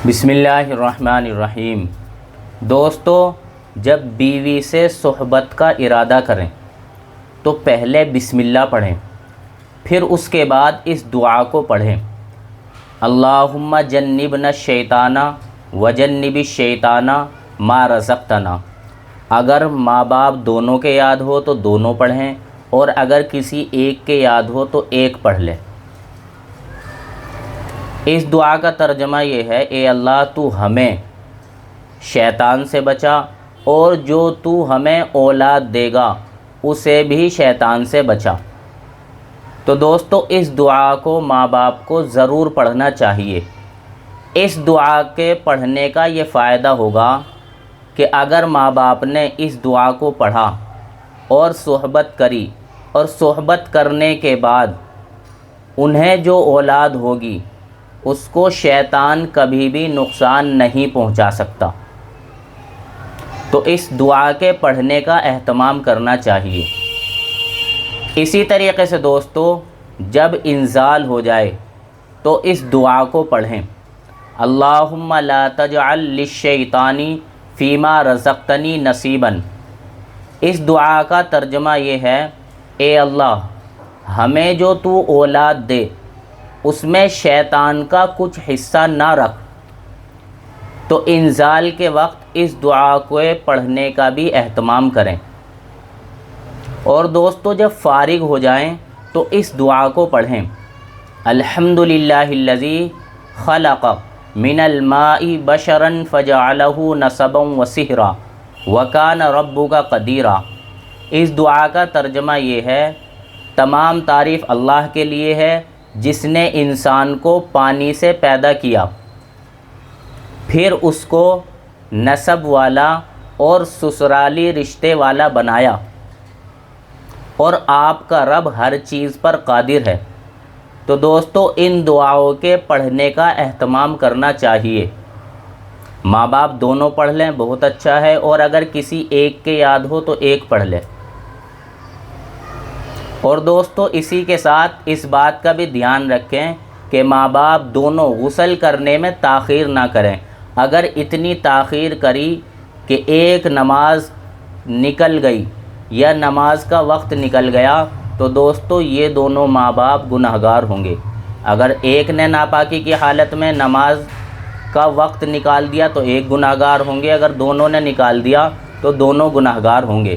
بسم اللہ الرحمن الرحیم۔ دوستو، جب بیوی سے صحبت کا ارادہ کریں تو پہلے بسم اللہ پڑھیں، پھر اس کے بعد اس دعا کو پڑھیں: اللہم جنبنا الشیطان وجنب الشیطان ما رزقتنا۔ اگر ماں باپ دونوں کے یاد ہو تو دونوں پڑھیں، اور اگر کسی ایک کے یاد ہو تو ایک پڑھ لیں۔ اس دعا کا ترجمہ یہ ہے: اے اللہ، تو ہمیں شیطان سے بچا، اور جو تو ہمیں اولاد دے گا اسے بھی شیطان سے بچا۔ تو دوستو، اس دعا کو ماں باپ کو ضرور پڑھنا چاہیے۔ اس دعا کے پڑھنے کا یہ فائدہ ہوگا کہ اگر ماں باپ نے اس دعا کو پڑھا اور صحبت کری، اور صحبت کرنے کے بعد انہیں جو اولاد ہوگی اس کو شیطان کبھی بھی نقصان نہیں پہنچا سکتا۔ تو اس دعا کے پڑھنے کا اہتمام کرنا چاہیے۔ اسی طریقے سے دوستو، جب انزال ہو جائے تو اس دعا کو پڑھیں: اللہم لا تجعل للشیطان فیما رزقتنی نصیبا۔ اس دعا کا ترجمہ یہ ہے: اے اللہ، ہمیں جو تو اولاد دے اس میں شیطان کا کچھ حصہ نہ رکھ۔ تو انزال کے وقت اس دعا کو پڑھنے کا بھی اہتمام کریں۔ اور دوستو، جب فارغ ہو جائیں تو اس دعا کو پڑھیں: الحمدللہ الذی خلق من الماء بشرا فجعلہ نسبا وصہرا وکان ربک قدیرا۔ اس دعا کا ترجمہ یہ ہے: تمام تعریف اللہ کے لیے ہے جس نے انسان کو پانی سے پیدا کیا، پھر اس کو نسب والا اور سسرالی رشتے والا بنایا، اور آپ کا رب ہر چیز پر قادر ہے۔ تو دوستو، ان دعاؤں کے پڑھنے کا اہتمام کرنا چاہیے۔ ماں باپ دونوں پڑھ لیں، بہت اچھا ہے، اور اگر کسی ایک کے یاد ہو تو ایک پڑھ لیں۔ اور دوستو، اسی کے ساتھ اس بات کا بھی دھیان رکھیں کہ ماں باپ دونوں غسل کرنے میں تاخیر نہ کریں۔ اگر اتنی تاخیر کری کہ ایک نماز نکل گئی یا نماز کا وقت نکل گیا تو دوستو یہ دونوں ماں باپ گنہگار ہوں گے۔ اگر ایک نے ناپاکی کی حالت میں نماز کا وقت نکال دیا تو ایک گنہگار ہوں گے، اگر دونوں نے نکال دیا تو دونوں گنہگار ہوں گے۔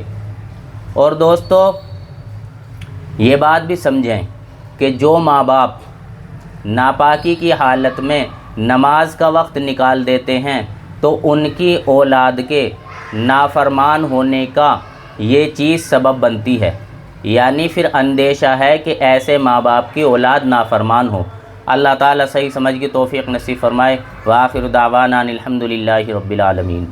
اور دوستو، یہ بات بھی سمجھیں کہ جو ماں باپ ناپاکی کی حالت میں نماز کا وقت نکال دیتے ہیں تو ان کی اولاد کے نافرمان ہونے کا یہ چیز سبب بنتی ہے، یعنی پھر اندیشہ ہے کہ ایسے ماں باپ کی اولاد نافرمان ہو۔ اللہ تعالیٰ صحیح سمجھ کی توفیق نصیب فرمائے۔ وآخر دعوانا ان الحمدللہ رب العالمین۔